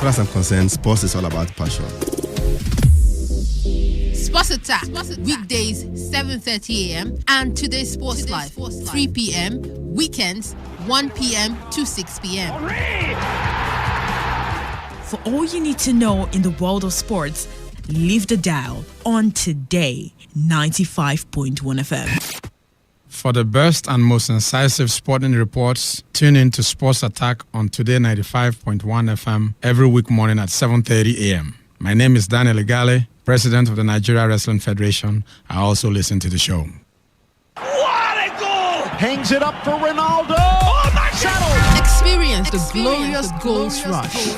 far as I'm concerned, sports is all about passion. Sports Attack, weekdays 7:30 a.m. and Today Sports Live 3 p.m. Weekends 1 p.m. to 6 p.m. For all you need to know in the world of sports, leave the dial on Today95.1 FM. For the best and most incisive sporting reports, tune in to Sports Attack on Today 95.1 FM every week morning at 7:30 a.m. My name is Daniel Igale, President of the Nigeria Wrestling Federation. I also listen to the show. What a goal! Hangs it up for Ronaldo. Oh my God! Experience the glorious goals rush.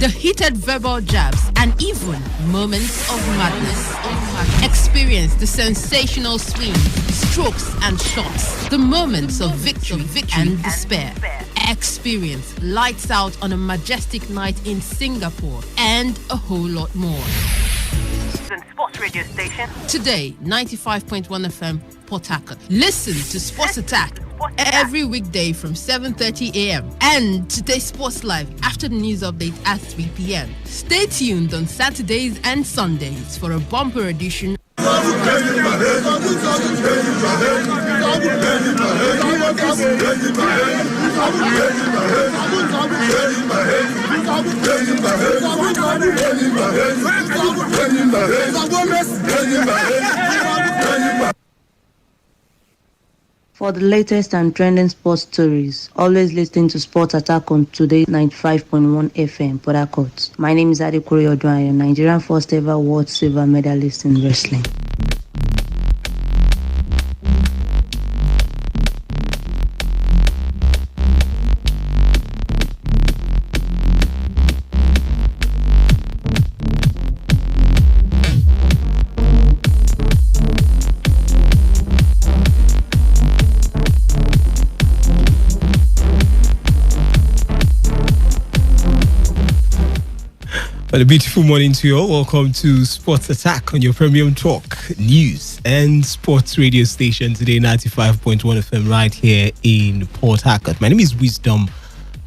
The heated verbal jabs and even moments of madness. Experience the sensational swings, strokes and shots. The moments of victory and despair. Experience lights out on a majestic night in Singapore and a whole lot more. Sports radio station. Today, 95.1 FM, Port Harcourt. Listen to Sports Attack every weekday from 7:30 a.m. and Today Sports Live after the news update at 3 p.m. Stay tuned on Saturdays and Sundays for a bumper edition. For the latest and trending sports stories, always listen to Sports Attack on Today 95.1 FM, Port Harcourt. My name is Adekuri Odwanya, Nigerian first ever world silver medalist in wrestling. Well, a beautiful morning to you all. Welcome to Sports Attack on your premium talk, news and sports radio station Today 95.1 FM right here in Port Harcourt. My name is Wisdom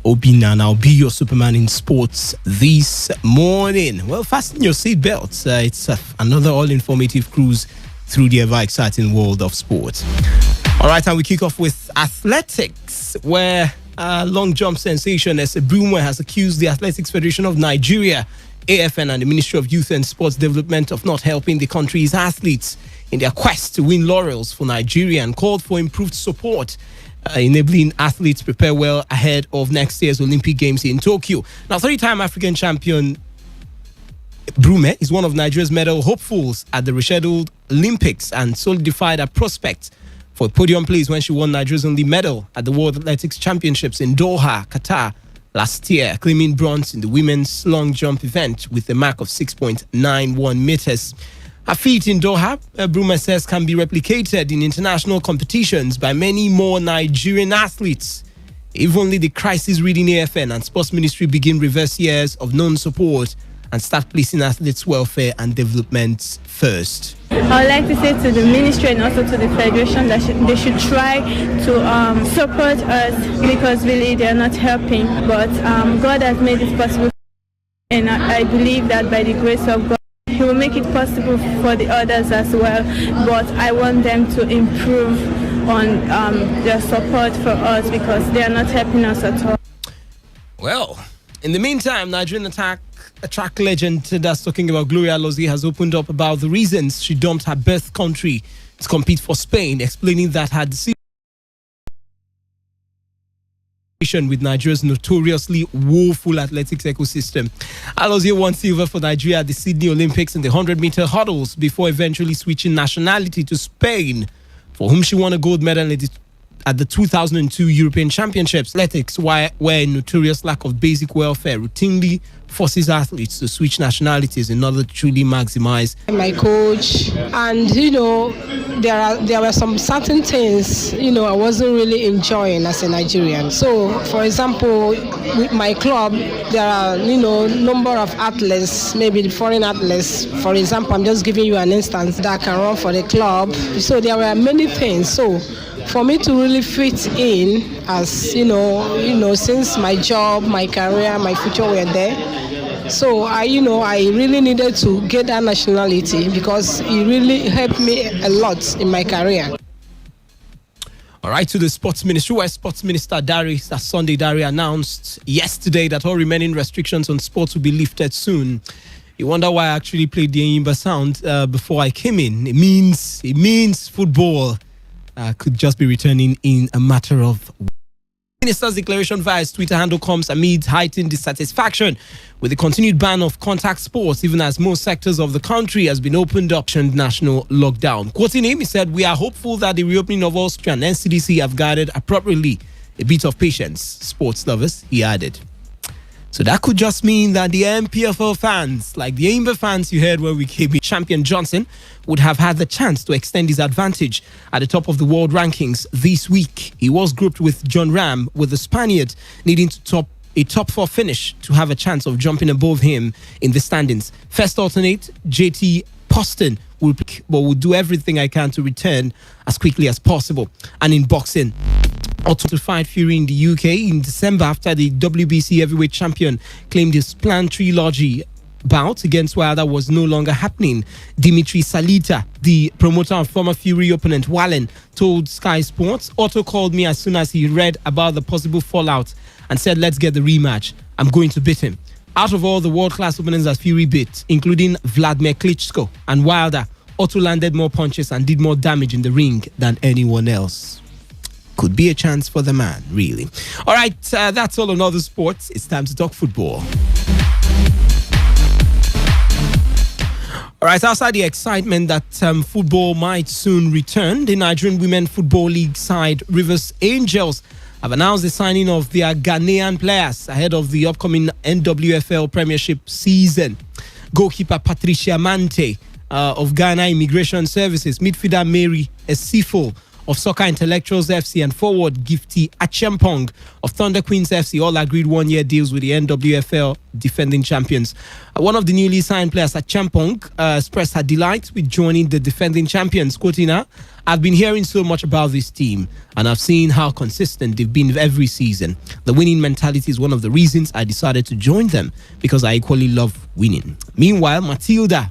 Obina and I'll be your Superman in sports this morning. Well, fasten your seatbelts. It's another all-informative cruise through the ever-exciting world of sports. All right, and we kick off with athletics, where long jump sensation Ese Brumwe has accused the Athletics Federation of Nigeria, AFN and the Ministry of Youth and Sports Development of not helping the country's athletes in their quest to win laurels for Nigeria and called for improved support, enabling athletes prepare well ahead of next year's Olympic Games in Tokyo. Now, 3-time African champion Brume is one of Nigeria's medal hopefuls at the rescheduled Olympics and solidified her prospect for podium place when she won Nigeria's only medal at the World Athletics Championships in Doha, Qatar, last year, claiming bronze in the women's long jump event with a mark of 6.91 meters. Her feat in Doha, Bruma says, can be replicated in international competitions by many more Nigerian athletes. If only the crisis-ridden AFN and Sports Ministry begin reverse years of non-support and start placing athletes' welfare and development first. I would like to say to the ministry and also to the federation that they should try to support us, because really they are not helping. But God has made it possible, and I believe that by the grace of God, He will make it possible for the others as well. But I want them to improve on their support for us, because they are not helping us at all. Well, in the meantime, Nigerian track legend that's talking about Gloria Lozi has opened up about the reasons she dumped her birth country to compete for Spain, explaining that her decision with Nigeria's notoriously woeful athletics ecosystem. Alozie won silver for Nigeria at the Sydney Olympics in the 100-meter hurdles before eventually switching nationality to Spain, for whom she won a gold medal at the 2002 European Championships. Athletics, where a notorious lack of basic welfare routinely forces athletes to switch nationalities in order to truly maximize. My coach, and there were some certain things I wasn't really enjoying as a Nigerian. So, for example, with my club, there are number of athletes, maybe the foreign athletes. For example, I'm just giving you an instance that can run for the club. So there were many things. So for me to really fit in, as since my job, my career, my future were there. So I really needed to get that nationality because it really helped me a lot in my career. All right, to the Sports Ministry, where Sports Minister Sunday Dari announced yesterday that all remaining restrictions on sports will be lifted soon. You wonder why I actually played the Enyimba sound before I came in. It means football could just be returning in a matter of weeks. Minister's declaration via his Twitter handle comes amid heightened dissatisfaction with the continued ban of contact sports, even as most sectors of the country has been opened up to national lockdown. Quoting him, he said, "We are hopeful that the reopening of Austria and NCDC have guided appropriately. A bit of patience, sports lovers," he added. So that could just mean that the MPFL fans, like the Enyimba fans you heard when we came in, Champion Johnson would have had the chance to extend his advantage at the top of the world rankings this week. He was grouped with John Ram, with the Spaniard needing to top a top 4 finish to have a chance of jumping above him in the standings. First alternate, JT Poston, will do everything I can to return as quickly as possible. And in boxing, Otto to fight Fury in the UK in December after the WBC heavyweight champion claimed his planned trilogy bout against Wilder was no longer happening. Dimitri Salita, the promoter of former Fury opponent Wallen, told Sky Sports, "Otto called me as soon as he read about the possible fallout and said, 'Let's get the rematch. I'm going to beat him.'" Out of all the world-class opponents that Fury beat, including Vladimir Klitschko and Wilder, Otto landed more punches and did more damage in the ring than anyone else. Could be a chance for the man, really. All right, that's all on other sports. It's time to talk football. All right, outside the excitement that football might soon return, the Nigerian Women Football League side Rivers Angels have announced the signing of their Ghanaian players ahead of the upcoming NWFL Premiership season. Goalkeeper Patricia Mante of Ghana Immigration Services, midfielder Mary Esifo of Soccer Intellectuals FC, and forward Gifty Achampong of Thunder Queens FC all agreed one-year deals with the NWFL defending champions. One of the newly signed players, Achampong, expressed her delight with joining the defending champions. Quoting her, "I've been hearing so much about this team and I've seen how consistent they've been every season. The winning mentality is one of the reasons I decided to join them because I equally love winning." Meanwhile, Matilda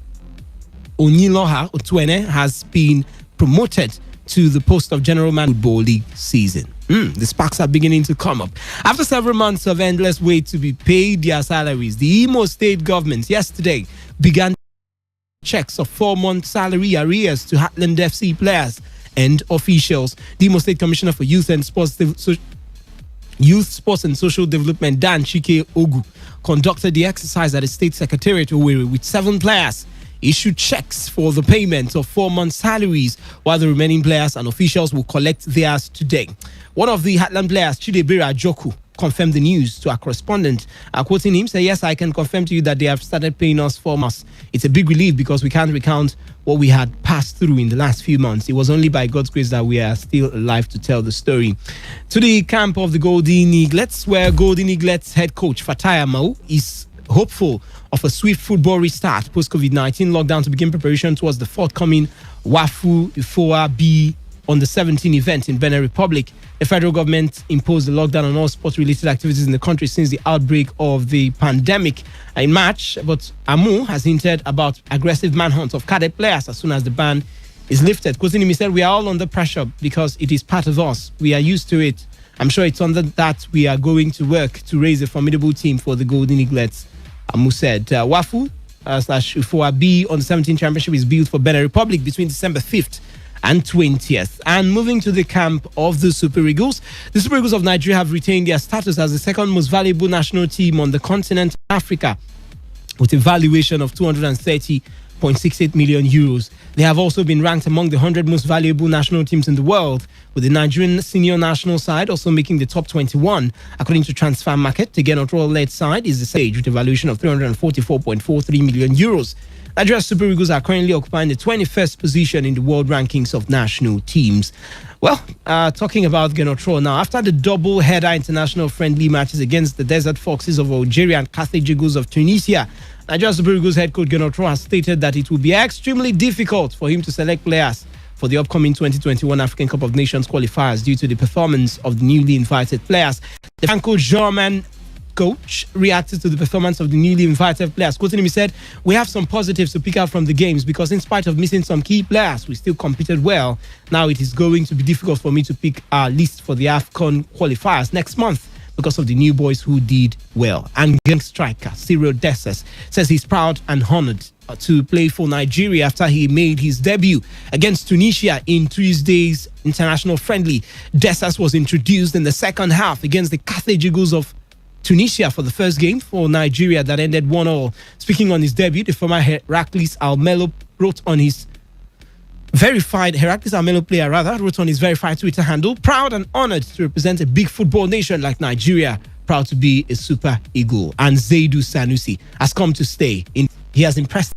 Oniloha Otuene has been promoted to the post of General Manager Football League season. The sparks are beginning to come up. After several months of endless wait to be paid their salaries, the Imo State government yesterday began checks of 4-month salary arrears to Heartland FC players and officials. The Imo State Commissioner for Youth, Sports and Social Development, Dan Chike Ogu, conducted the exercise at the State Secretariat with 7 players. Issued checks for the payment of 4-month salaries, while the remaining players and officials will collect theirs today. One of the Heartland players, Chidebere Ajoku, confirmed the news to our correspondent. Quoting him, said, "Yes, I can confirm to you that they have started paying us 4 months. It's a big relief because we can't recount what we had passed through in the last few months. It was only by God's grace that we are still alive to tell the story." To the camp of the Golden Eaglets, where Golden Eaglets head coach Fataya Mau is hopeful of a swift football restart post-COVID-19 lockdown to begin preparation towards the forthcoming WAFU Ifoa B on the 17 event in Benin Republic. The federal government imposed a lockdown on all sport-related activities in the country since the outbreak of the pandemic in March, but Amu has hinted about aggressive manhunt of cadet players as soon as the ban is lifted. Quoting him, he said, "We are all under pressure because it is part of us. We are used to it. I'm sure it's under that we are going to work to raise a formidable team for the Golden Eaglets," Amu said. WAFU /Ifoa B on the 17th championship is built for Benin Republic between December 5th and 20th. And moving to the camp of the Super Eagles, the Super Eagles of Nigeria have retained their status as the second most valuable national team on the continent of Africa with a valuation of 230.68 million euros. They have also been ranked among the 100 most valuable national teams in the world, with the Nigerian senior national side also making the top 21. According to Transfer Market, the Genotrol-led side is the stage with a valuation of 344.43 million euros. Nigeria's Super Eagles are currently occupying the 21st position in the world rankings of national teams. Well, talking about Genotrol now, after the double-header international friendly matches against the Desert Foxes of Algeria and Carthage Eagles of Tunisia, Nigeria's Super Eagles head coach Genotrol has stated that it will be extremely difficult for him to select players for the upcoming 2021 African Cup of Nations qualifiers due to the performance of the newly invited players. The Franco-German coach reacted to the performance of the newly invited players. Quoting him, he said, "We have some positives to pick out from the games because in spite of missing some key players, we still competed well. Now it is going to be difficult for me to pick our list for the AFCON qualifiers next month because of the new boys who did well." And young striker Cyril Dessers says he's proud and honored to play for Nigeria after he made his debut against Tunisia in Tuesday's international friendly. Dessers was introduced in the second half against the Carthage Eagles of Tunisia for the first game for Nigeria that ended 1-1. Speaking on his debut, the former Heracles Almelo wrote on his verified Twitter handle, "Proud and honored to represent a big football nation like Nigeria. Proud to be a Super Eagle." And Zaidou Sanusi has come to stay. He has impressed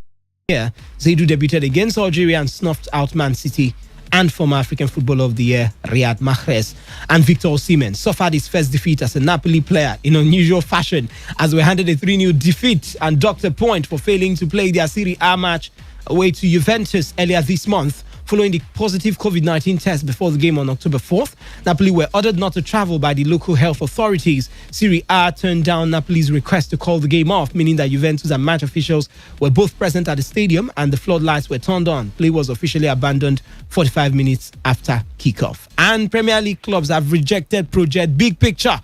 here. Zaidou debuted against Algeria and snuffed out Man City and former African Footballer of the Year Riyad Mahrez. And Victor Osimhen suffered his first defeat as a Napoli player in unusual fashion as we handed a 3-0 defeat and docked a point for failing to play their Serie A match away to Juventus earlier this month. Following the positive COVID-19 test before the game on October 4th, Napoli were ordered not to travel by the local health authorities. Serie A turned down Napoli's request to call the game off, meaning that Juventus and match officials were both present at the stadium and the floodlights were turned on. Play was officially abandoned 45 minutes after kickoff. And Premier League clubs have rejected Project Big Picture,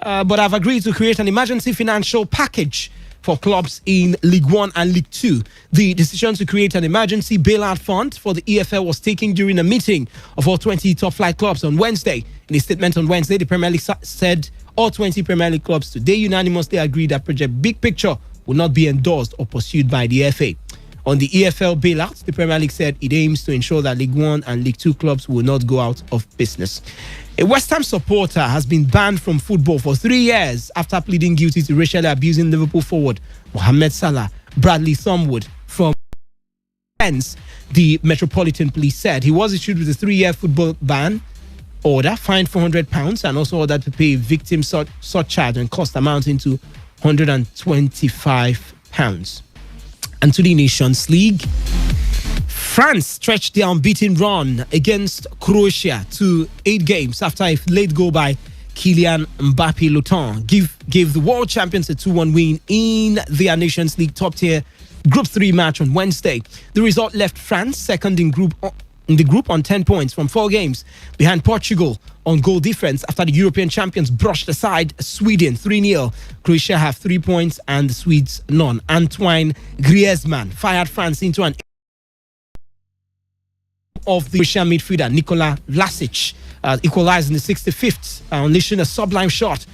but have agreed to create an emergency financial package for clubs in League 1 and League 2. The decision to create an emergency bailout fund for the EFL was taken during a meeting of all 20 top-flight clubs on Wednesday. In a statement on Wednesday, the Premier League said all 20 Premier League clubs today unanimously agreed that Project Big Picture will not be endorsed or pursued by the FA. On the EFL bailout, the Premier League said it aims to ensure that League 1 and League 2 clubs will not go out of business. A West Ham supporter has been banned from football for 3 years after pleading guilty to racially abusing Liverpool forward Mohamed Salah. Bradley Thornwood from Hence, the Metropolitan Police said he was issued with a 3-year football ban order, fined £400, and also ordered to pay victim surcharge and cost amounting to £125. And to the Nations League, France stretched their unbeaten run against Croatia to 8 games after a late goal by Kylian Mbappe Luton gave the world champions a 2-1 win in their Nations League top-tier Group 3 match on Wednesday. The result left France second in the group on 10 points from 4 games, behind Portugal on goal difference after the European champions brushed aside Sweden 3-0. Croatia have 3 points and the Swedes none. Antoine Griezmann fired France into an of the Croatian midfielder Nikola Vlasic equalized in the 65th, unleashing a sublime shot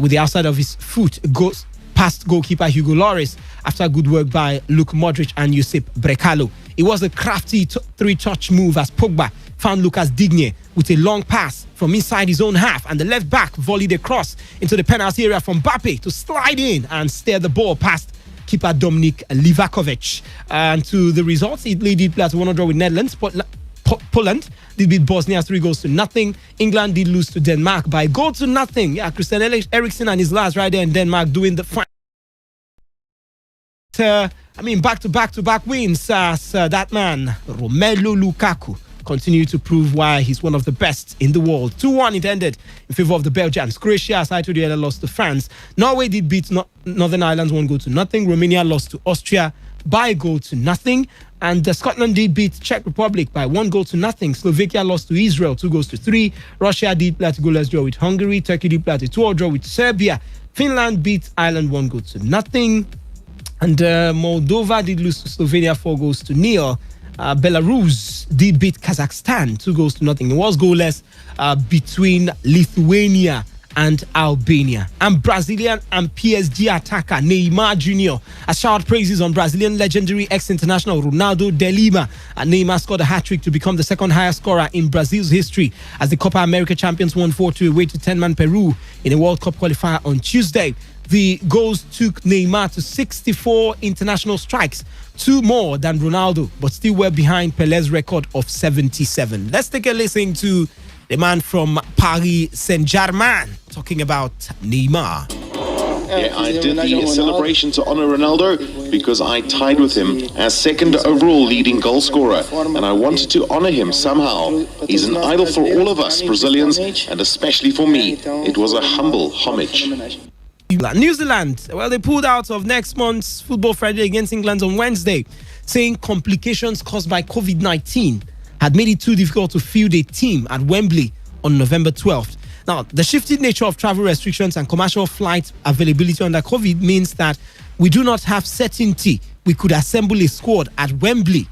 with the outside of his foot goes past goalkeeper Hugo Lloris after good work by Luka Modric and Josip Brekalo. It was a crafty 3-touch move as Pogba found Lucas Digne with a long pass from inside his own half, and the left back volleyed a cross into the penalty area from Mbappe to slide in and steer the ball past keeper Dominik Livakovic. And to the results, Italy did play at 1-1 with Netherlands, but Poland did beat Bosnia 3-0. England did lose to Denmark by 1-0. Yeah, Christian Eriksen and his last right there in Denmark doing the fine. Back-to-back wins as that man, Romelu Lukaku, continued to prove why he's one of the best in the world. 2-1 it ended in favour of the Belgians. Croatia, as I told you earlier, lost to France. Norway did beat Northern Ireland 1-0. Romania lost to Austria by 1-0. And Scotland did beat Czech Republic by 1-0. Slovakia lost to Israel 2-3. Russia did play a goalless draw with Hungary. Turkey did play a 2-2 draw with Serbia. Finland beat Ireland 1-0. And Moldova did lose to Slovenia 4-0. Belarus did beat Kazakhstan 2-0. It was goalless between Lithuania and Albania. And Brazilian and PSG attacker Neymar Jr. has showered praises on Brazilian legendary ex-international Ronaldo de Lima. And Neymar scored a hat-trick to become the second highest scorer in Brazil's history as the Copa America champions won 4-2 away to 10-man Peru in a World Cup qualifier on Tuesday. The goals took Neymar to 64 international strikes, 2 more than Ronaldo, but still well behind Pele's record of 77. Let's take a listen to the man from Paris Saint-Germain talking about Neymar. Yeah, I did the celebration to honor Ronaldo because I tied with him as second overall leading goal scorer, and I wanted to honor him somehow. He's an idol for all of us Brazilians, and especially for me. It was a humble homage. New Zealand, well, they pulled out of next month's Football Friday against England on Wednesday, saying complications caused by COVID-19 had made it too difficult to field a team at Wembley on November 12th. Now, the shifting nature of travel restrictions and commercial flight availability under COVID means that we do not have certainty we could assemble a squad at Wembley.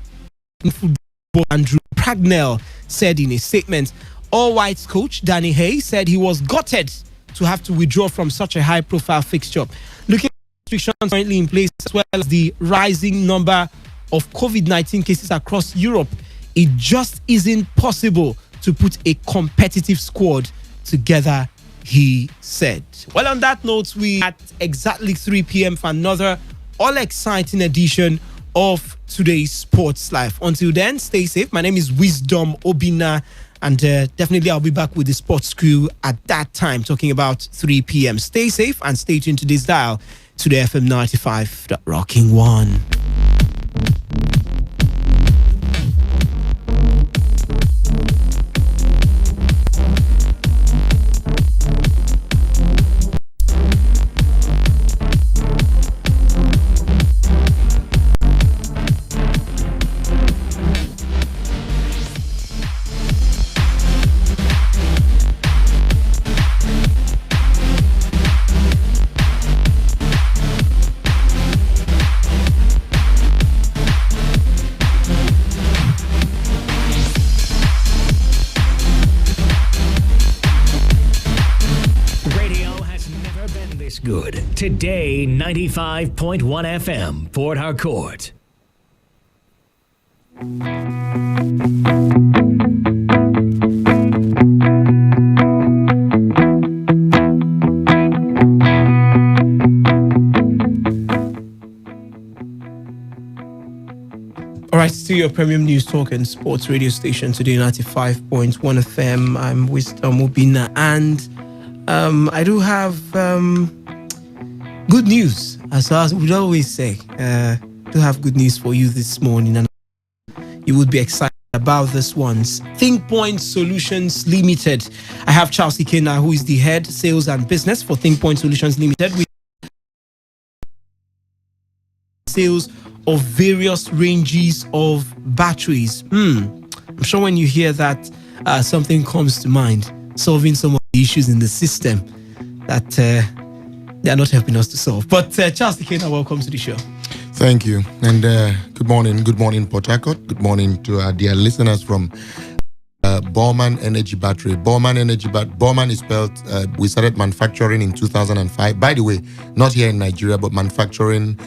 Andrew Pragnell said in a statement. All Whites coach Danny Hay said he was gutted to have to withdraw from such a high-profile fixture. Looking at restrictions currently in place, as well as the rising number of COVID-19 cases across Europe, it just isn't possible to put a competitive squad together, he said. Well, on that note, we at exactly 3 p.m. for another all-exciting edition of today's Sports Life. Until then, stay safe. My name is Wisdom Obina, and definitely I'll be back with the sports crew at that time talking about 3 p.m. Stay safe and stay tuned to this dial, to the FM 95. Rocking one. Good. Today, 95.1 FM, Port Harcourt. All right, still your premium news talk and sports radio station, Today 95.1 FM. I'm Wisdom Obina, and I do have good news, as we always say. Do have good news for you this morning, and you would be excited about this ones. Think Point Solutions Limited. I have Charles Ikena, who is the head sales and business for Think Point Solutions Limited, with sales of various ranges of batteries. I'm sure when you hear that, something comes to mind, solving some of the issues in the system that they are not helping us to solve. But Charles Ikena, welcome to the show. Thank you. And good morning, Port Harcourt. Good morning to our dear listeners from Borman Energy Battery. Borman is spelled, we started manufacturing in 2005. By the way, not here in Nigeria, but manufacturing,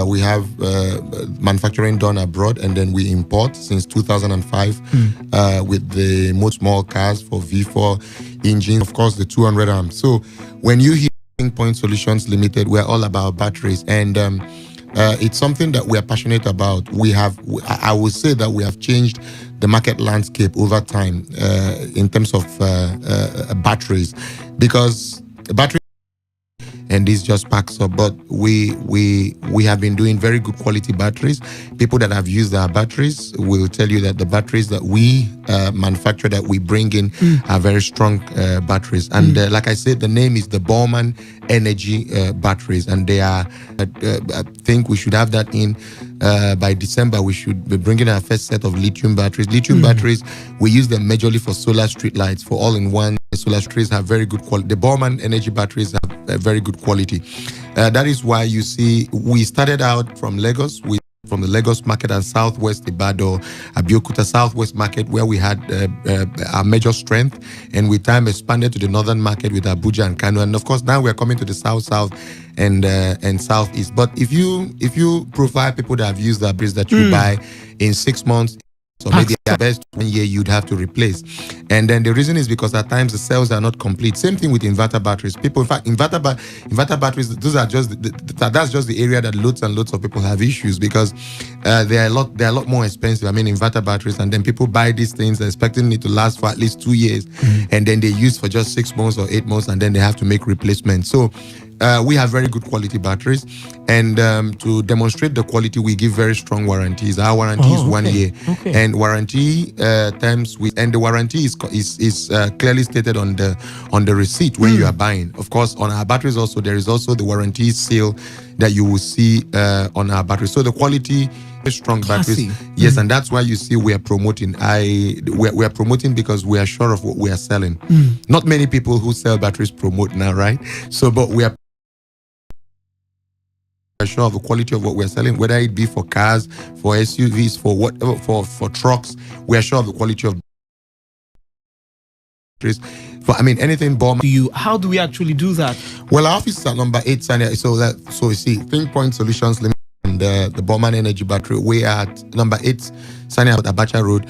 we have manufacturing done abroad, and then we import since 2005 with the most small cars for V4 engine, of course, the 200 amps. So when you hear Point Solutions Limited, we're all about batteries, and it's something that we are passionate about. I would say that we have changed the market landscape over time in terms of batteries, because the battery and this just packs up. But we have been doing very good quality batteries. People that have used our batteries will tell you that the batteries that we manufacture, that we bring in, are very strong batteries. And like I said, the name is the Borman Energy batteries, and they are. I think we should have that in by December. We should be bringing our first set of lithium batteries. Lithium batteries, we use them majorly for solar street lights, for all-in-one. Solar trees have very good quality. The Borman Energy batteries have a very good quality. That is why you see we started out from Lagos. From the Lagos market and Southwest Ibadan, Abeokuta Southwest market, where we had our major strength, and with time expanded to the northern market with Abuja and Kano, and of course now we're coming to the south and southeast. But if you profile people that have used that bridge that you buy in 6 months, so maybe at best 1 year you'd have to replace. And then the reason is because at times the cells are not complete. Same thing with inverter batteries. People, in fact, inverter batteries, those are just that's just the area that loads and loads of people have issues, because they're a lot more expensive. I mean, inverter batteries, and then people buy these things expecting it to last for at least 2 years, and then they use for just 6 months or 8 months, and then they have to make replacements. So we have very good quality batteries, and to demonstrate the quality, we give very strong warranties. Our warranty is 1 year, and warranty terms and the warranty is clearly stated on the receipt when you are buying. Of course, on our batteries also there is also the warranty seal that you will see on our batteries. So the quality. Strong batteries, yes, and that's why you see we are promoting. We are promoting because we are sure of what we are selling. Not many people who sell batteries promote now, right? So, but we are sure of the quality of what we are selling, whether it be for cars, for SUVs, for whatever, for trucks. We are sure of the quality of batteries. For anything bomb. How do we actually do that? Well, our office is at number 8 Sanya. So you see, Think Point Solutions Limited. And the Bowman Energy Battery, we are at number 8 Sanya Abacha Road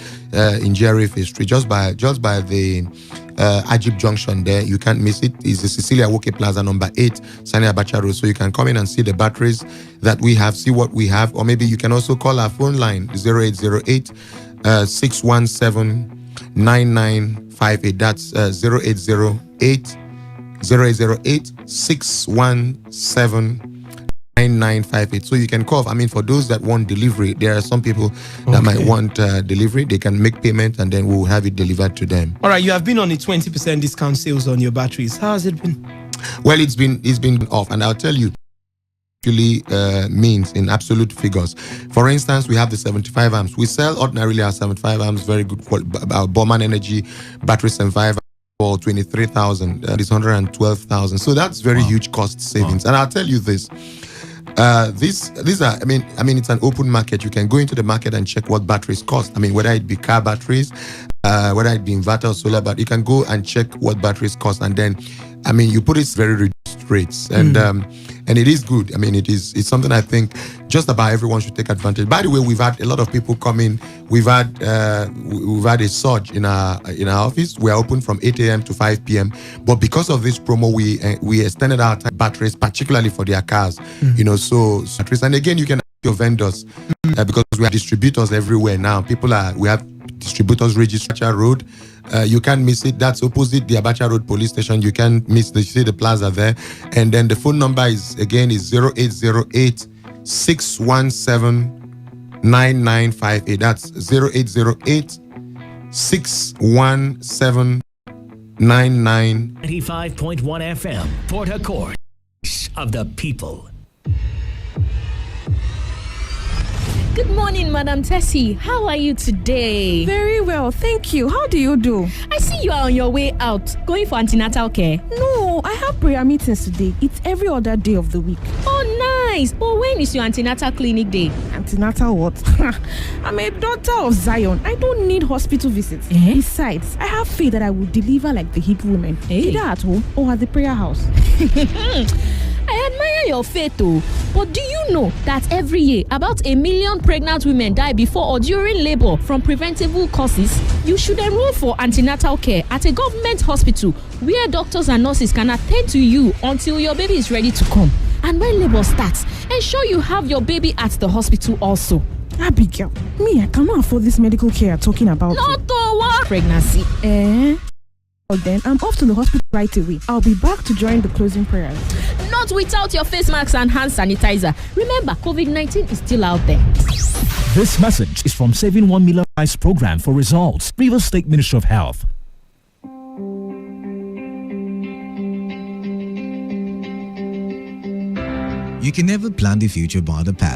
in GRA Phase 3, just by the Ajib Junction there. You can't miss it. It's the Cecilia Woke Plaza, number 8 Sanya Abacha Road. So you can come in and see the batteries that we have, see what we have, or maybe you can also call our phone line 0808 617 9958. That's 0808 617 9958. So you can call. For those that want delivery, there are some people that might want delivery. They can make payment and then we'll have it delivered to them. All right, you have been on a 20% discount sales on your batteries. How has it been? Well, it's been off, and I'll tell you really means in absolute figures. For instance, we have the 75 amps. We sell ordinarily our 75 amps, very good quality, our Bowman Energy battery 75 for 23,000. It's 112,000. So that's very huge cost savings. And I'll tell you this. These are, it's an open market. You can go into the market and check what batteries cost. Whether it be car batteries, whether it be inverter or solar, but you can go and check what batteries cost, and then, you put it very reduced rates, and it is good. It's something I think just about everyone should take advantage. By the way, we've had a lot of people come in. We've had a surge in our office. We are open from 8 a.m. to 5 p.m. But because of this promo, we extended our batteries, particularly for their cars. So batteries. And again, you can ask your vendors because we have distributors everywhere now. We have distributors registered road. You can't miss it. That's opposite the Abacha Road police station. You can't miss the plaza there. And then the phone number is 0808 617 9958. That's 0808 617 95.1 FM, Port Harcourt, of the people. Good morning, Madam Tessie. How are you today? Very well, thank you. How do you do? I see you are on your way out, going for antenatal care. No, I have prayer meetings today. It's every other day of the week. Oh, nice. But when is your antenatal clinic day? Antenatal what? I'm a daughter of Zion. I don't need hospital visits. Besides, I have faith that I will deliver like the Hebrew women, either at home or at the prayer house. I admire your faith too, but do you know that every year about 1 million pregnant women die before or during labor from preventable causes? You should enroll for antenatal care at a government hospital where doctors and nurses can attend to you until your baby is ready to come. And when labor starts, ensure you have your baby at the hospital also. Abigail, I cannot afford this medical care you're talking about. Not to what? Pregnancy. Then I'm off to the hospital right away. I'll be back to join the closing prayers. Not without your face masks and hand sanitizer. Remember, COVID-19 is still out there. This message is from Saving 1 Million Lives Program for Results, Rivers State Ministry of Health. You can never plan the future by the past.